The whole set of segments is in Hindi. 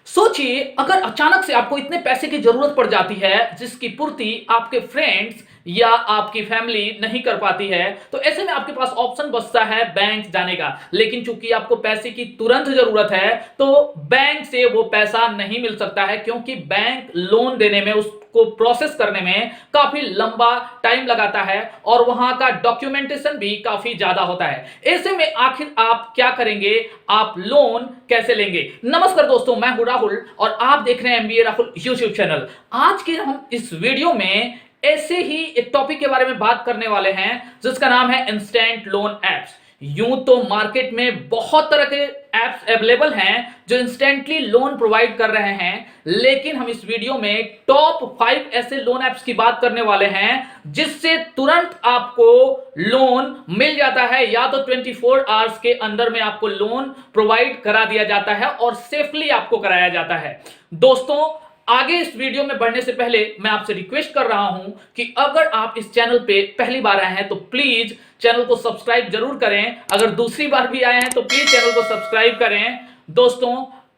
सोचिए अगर अचानक से आपको इतने पैसे की जरूरत पड़ जाती है जिसकी पूर्ति आपके फ्रेंड्स या आपकी फैमिली नहीं कर पाती है, तो ऐसे में आपके पास ऑप्शन बचता है बैंक जाने का। लेकिन चूंकि आपको पैसे की तुरंत जरूरत है तो बैंक से वो पैसा नहीं मिल सकता है, क्योंकि बैंक लोन देने में, उसको प्रोसेस करने में काफी लंबा टाइम लगाता है और वहां का डॉक्यूमेंटेशन भी काफी ज्यादा होता है। ऐसे में आखिर आप क्या करेंगे, आप लोन कैसे लेंगे? नमस्कार दोस्तों, मैं हूं राहुल और आप देख रहे हैं एमबीए राहुल यूट्यूब चैनल। आज के हम इस वीडियो में ऐसे ही एक टॉपिक के बारे में बात करने वाले हैं जिसका नाम है इंस्टेंट लोन एप्स। यूं तो मार्केट में बहुत तरह के एप्स अवेलेबल हैं जो इंस्टेंटली लोन प्रोवाइड कर रहे हैं, लेकिन हम इस वीडियो में टॉप 5 ऐसे लोन एप्स की बात करने वाले हैं जिससे तुरंत आपको लोन मिल जाता है, या तो 24 आवर्स के अंदर में आपको लोन प्रोवाइड करा दिया जाता है और सेफली आपको कराया जाता है। दोस्तों, आगे इस वीडियो में बढ़ने से पहले मैं आपसे रिक्वेस्ट कर रहा हूं कि अगर आप इस चैनल पे पहली बार आए हैं तो प्लीज चैनल को सब्सक्राइब जरूर करें। अगर दूसरी बार भी आए हैं तो प्लीज चैनल को सब्सक्राइब करें। दोस्तों,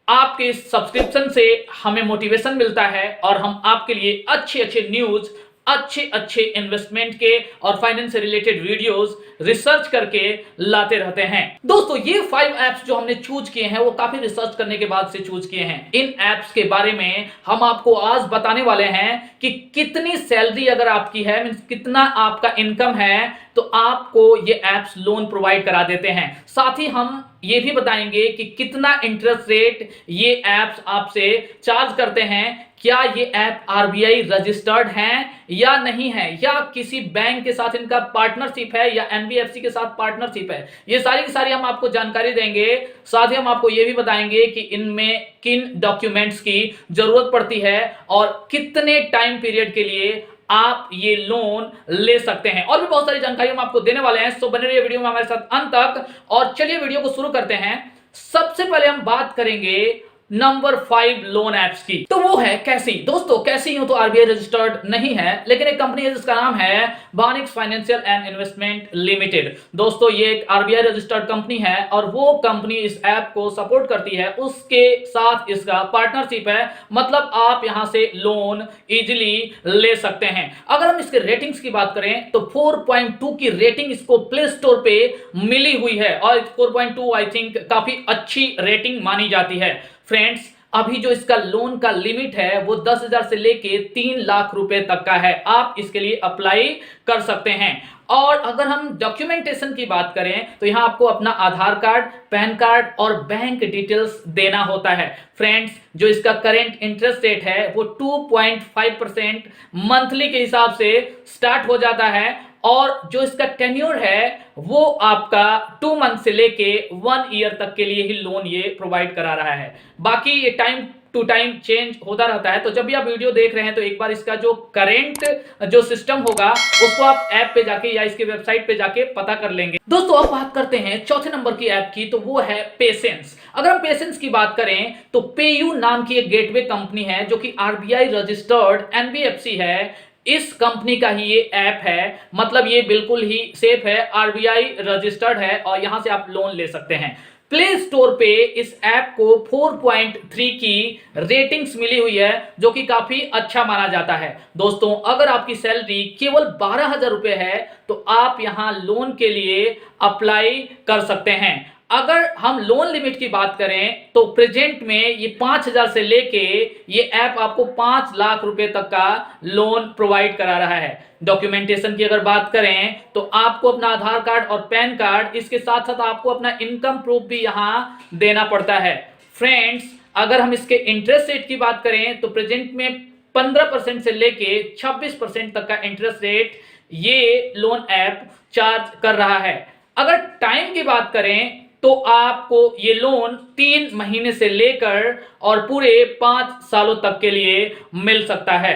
आपके इस सब्सक्रिप्शन से हमें मोटिवेशन मिलता है और हम आपके लिए अच्छे अच्छे न्यूज, अच्छे अच्छे इन्वेस्टमेंट के और फाइनेंस से रिलेटेड वीडियोस रिसर्च करके लाते रहते हैं। दोस्तों, ये 5 एप्स जो हमने चूज किए हैं वो काफी रिसर्च करने के बाद से चूज किए हैं। इन एप्स के बारे में हम आपको आज बताने वाले हैं कि कितनी सैलरी अगर आपकी है, मींस कितना आपका इनकम है, तो आपको ये एप्स लोन प्रोवाइड करा देते हैं। साथ ही हम ये भी बताएंगे कि कितना इंटरेस्ट रेट ये एप्स आपसे चार्ज करते हैं, क्या ये ऐप आरबीआई रजिस्टर्ड हैं या नहीं है, या किसी बैंक के साथ इनका पार्टनरशिप है या एनबीएफसी के साथ पार्टनरशिप है। ये सारी की सारी हम आपको जानकारी देंगे। साथ ही हम आपको ये भी बताएंगे कि इनमें किन डॉक्यूमेंट्स की जरूरत पड़ती है और कितने टाइम पीरियड के लिए आप ये लोन ले सकते हैं, और भी बहुत सारी जानकारी हम आपको देने वाले हैं। सो बने रहिए वीडियो में हमारे साथ अंत तक। और चलिए वीडियो को शुरू करते हैं। सबसे पहले हम बात करेंगे नंबर 5 लोन एप्स की, तो वो है कैसी। दोस्तों, कैसी यूं तो आरबीआई रजिस्टर्ड नहीं है, लेकिन एक कंपनी है जिसका नाम है बानिक्स फाइनेंशियल एंड इन्वेस्टमेंट लिमिटेड। दोस्तों, ये एक आरबीआई रजिस्टर्ड कंपनी है और वो कंपनी इस ऐप को सपोर्ट करती है, उसके साथ इसका पार्टनरशिप है। मतलब आप यहां से लोन इजिली ले सकते हैं। अगर हम इसके रेटिंग्स की बात करें तो 4.2 की रेटिंग इसको प्ले स्टोर पे मिली हुई है और 4.2 आई थिंक काफी अच्छी रेटिंग मानी जाती है। फ्रेंड्स, अभी जो इसका लोन का लिमिट है वो 10,000 से लेके 3 लाख रुपए तक का है। आप इसके लिए अप्लाई कर सकते हैं। और अगर हम डॉक्यूमेंटेशन की बात करें तो यहां आपको अपना आधार कार्ड, पैन कार्ड और बैंक डिटेल्स देना होता है। फ्रेंड्स, जो इसका करंट इंटरेस्ट रेट है वो 2.5% मंथली के हिसाब से स्टार्ट हो जाता है, और जो इसका टेन्योर है वो आपका 2 मंथ से लेके 1 ईयर तक के लिए ही लोन ये प्रोवाइड करा रहा है। बाकी ये टाइम टू टाइम चेंज होता रहता है, तो जब भी आप वीडियो देख रहे हैं तो एक बार इसका जो करेंट जो सिस्टम होगा उसको आप ऐप पे जाके या इसके वेबसाइट पे जाके पता कर लेंगे। दोस्तों, अब बात करते हैं चौथे नंबर की ऐप की, तो वो है पेशेंस। अगर हम पेशेंस की बात करें तो पेयू नाम की एक गेटवे कंपनी है जो कि आरबीआई रजिस्टर्ड एनबीएफसी है। इस कंपनी का ही ये ऐप है, मतलब ये बिल्कुल ही सेफ है, आरबीआई रजिस्टर्ड है और यहां से आप लोन ले सकते हैं। प्ले स्टोर पे इस ऐप को 4.3 की रेटिंग्स मिली हुई है, जो कि काफी अच्छा माना जाता है। दोस्तों, अगर आपकी सैलरी केवल 12,000 रुपए है तो आप यहां लोन के लिए अप्लाई कर सकते हैं। अगर हम लोन लिमिट की बात करें तो प्रेजेंट में ये 5,000 से लेके ये ऐप आपको 5 लाख रुपए तक का लोन प्रोवाइड करा रहा है। डॉक्यूमेंटेशन की अगर बात करें तो आपको अपना आधार कार्ड और पैन कार्ड, इसके साथ साथ आपको अपना इनकम प्रूफ भी यहां देना पड़ता है। फ्रेंड्स, अगर हम इसके इंटरेस्ट रेट की बात करें तो प्रेजेंट में 15% से लेके 26% तक का इंटरेस्ट रेट ये लोन ऐप चार्ज कर रहा है। अगर टाइम की बात करें तो आपको ये लोन 3 महीने से लेकर और पूरे 5 सालों तक के लिए मिल सकता है।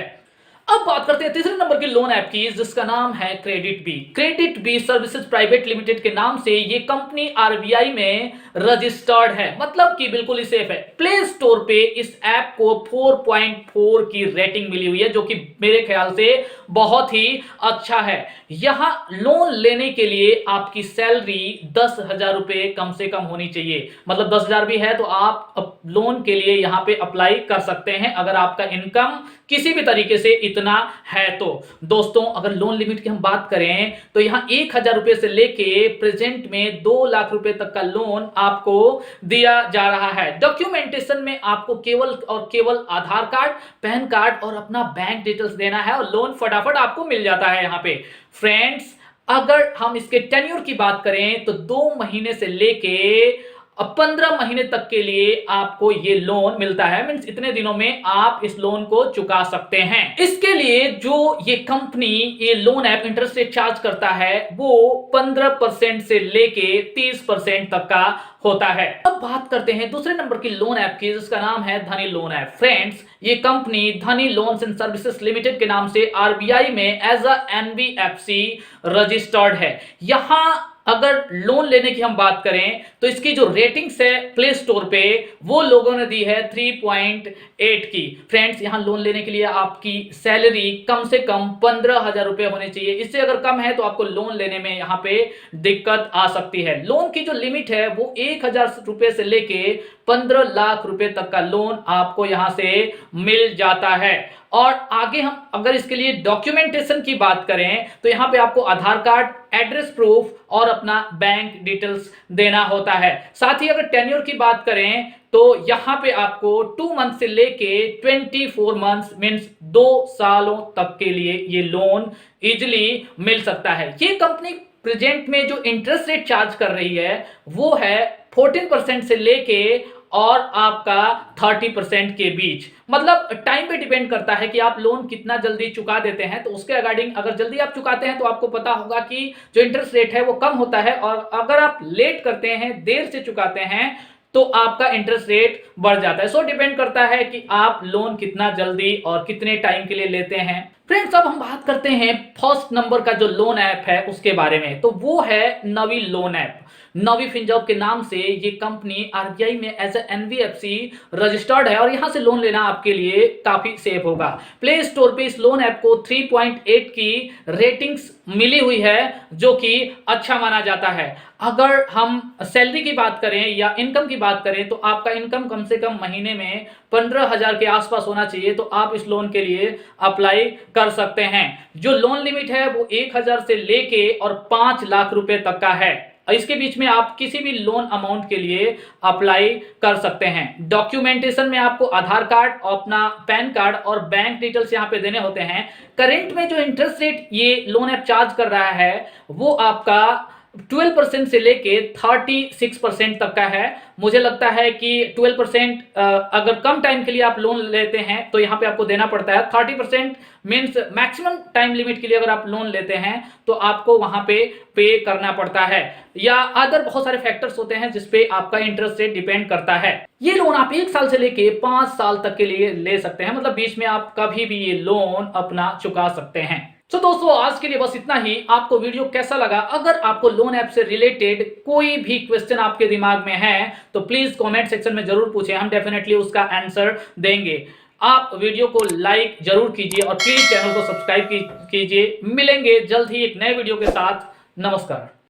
अब बात करते हैं तीसरे नंबर की लोन ऐप की, जिसका नाम है credit B. Credit B services private limited के नाम से ये कंपनी आरबीआई में रजिस्टर्ड है, मतलब कि बिल्कुल ही सेफ है। प्ले स्टोर पे इस ऐप को 4.4 की रेटिंग मिली हुई है, जो कि मेरे ख्याल से बहुत ही अच्छा है। यहां लोन लेने के लिए आपकी सैलरी 10,000 रुपए कम से कम होनी चाहिए, मतलब 10,000 भी है तो आप लोन के लिए यहां पे अप्लाई कर सकते हैं, अगर आपका इनकम किसी भी तरीके से इतना है तो। दोस्तों, अगर लोन लिमिट की हम बात करें तो यहां 1,000 रुपए से लेके प्रेजेंट में 2 लाख रुपए तक का लोन आपको दिया जा रहा है। डॉक्यूमेंटेशन में आपको केवल और केवल आधार कार्ड, पैन कार्ड और अपना बैंक डिटेल्स देना है और लोन फटाफट आपको मिल जाता है यहां पे। फ्रेंड्स, अगर हम इसके टेन्योर की बात करें तो 2 महीने से लेके अब 15 महीने तक के लिए आपको ये लोन मिलता है। मींस इतने दिनों में आप इस लोन को चुका सकते हैं। इसके लिए जो ये कंपनी ये loan app interest rate charge करता है वो 15% से लेके 30% तक का होता है। अब बात करते हैं दूसरे नंबर की लोन ऐप की, जिसका नाम है धनी लोन ऐप। फ्रेंड्स, ये कंपनी धनी लोन्स एंड सर्विसेज लिमिटेड के नाम से आरबीआई में एज अ एनबीएफसी रजिस्टर्ड है। यहां अगर लोन लेने की हम बात करें तो इसकी जो रेटिंग्स है प्ले स्टोर पे वो लोगों ने दी है 3.8 की। फ्रेंड्स, यहां लोन लेने के लिए आपकी सैलरी कम से कम 15,000 रुपए होनी चाहिए। इससे अगर कम है तो आपको लोन लेने में यहां पे दिक्कत आ सकती है। लोन की जो लिमिट है वो 1,000 रुपए से लेके 15 लाख रुपए तक का लोन आपको यहां से मिल जाता है। और आगे हम अगर इसके लिए डॉक्यूमेंटेशन की बात करें तो यहां पे आपको आधार कार्ड, एड्रेस प्रूफ और अपना बैंक डिटेल्स देना होता है। साथ ही अगर टेन्योर की बात करें तो यहां पे आपको 2 मंथ से लेके 24 मंथ्स मींस 2 सालों तक के लिए ये लोन इजिली मिल सकता है। ये कंपनी प्रेजेंट में जो इंटरेस्ट रेट चार्ज कर रही है वो है 14% से लेके और आपका 30% के बीच, मतलब टाइम पे डिपेंड करता है कि आप लोन कितना जल्दी चुका देते हैं। तो उसके अकॉर्डिंग अगर जल्दी आप चुकाते हैं तो आपको पता होगा कि जो इंटरेस्ट रेट है वो कम होता है, और अगर आप लेट करते हैं, देर से चुकाते हैं, तो आपका इंटरेस्ट रेट बढ़ जाता है। सो डिपेंड करता है कि आप लोन कितना जल्दी और कितने टाइम के लिए लेते हैं। फ्रेंड्स, अब हम बात करते हैं फर्स्ट नंबर का जो लोन ऐप है उसके बारे में, तो वो है नवी लोन ऐप। नवी फिनजॉब के नाम से ये कंपनी आरबीआई में एज ए एनबीएफसी रजिस्टर्ड है और यहां से लोन लेना आपके लिए काफी सेफ होगा। प्ले स्टोर पे इस लोन ऐप को 3.8 की रेटिंग्स मिली हुई है, जो कि अच्छा माना जाता है। अगर हम सैलरी की बात करें या इनकम की बात करें तो आपका इनकम कम से कम महीने में 15,000 के आसपास होना चाहिए, तो आप इस लोन के लिए अप्लाई कर सकते हैं। जो लोन लिमिट है वो 1,000 से लेके और 5 लाख रुपए तक का है। इसके बीच में आप किसी भी लोन अमाउंट के लिए अप्लाई कर सकते हैं। डॉक्यूमेंटेशन में आपको आधार कार्ड, अपना पैन कार्ड और बैंक डिटेल्स यहां पे देने होते हैं। करेंट में जो इंटरेस्ट रेट ये लोन ऐप चार्ज कर रहा है वो आपका 12% से लेके 36% तक का है। मुझे लगता है कि 12% अगर कम टाइम के लिए आप लोन लेते हैं तो यहाँ पे आपको देना पड़ता है। 30% मीन्स मैक्सिमम टाइम लिमिट के लिए अगर आप लोन लेते हैं तो आपको वहां पे करना पड़ता है, या अदर बहुत सारे फैक्टर्स होते हैं जिसपे आपका इंटरेस्ट रेट डिपेंड करता है। ये लोन आप 1 साल से लेके 5 साल तक के लिए ले सकते हैं, मतलब बीच में आप कभी भी ये लोन अपना चुका सकते हैं। तो दोस्तों, आज के लिए बस इतना ही। आपको वीडियो कैसा लगा? अगर आपको लोन ऐप से रिलेटेड कोई भी क्वेश्चन आपके दिमाग में है तो प्लीज कमेंट सेक्शन में जरूर पूछें, हम डेफिनेटली उसका आंसर देंगे। आप वीडियो को लाइक जरूर कीजिए और प्लीज चैनल को सब्सक्राइब कीजिए। मिलेंगे जल्द ही एक नए वीडियो के साथ। नमस्कार।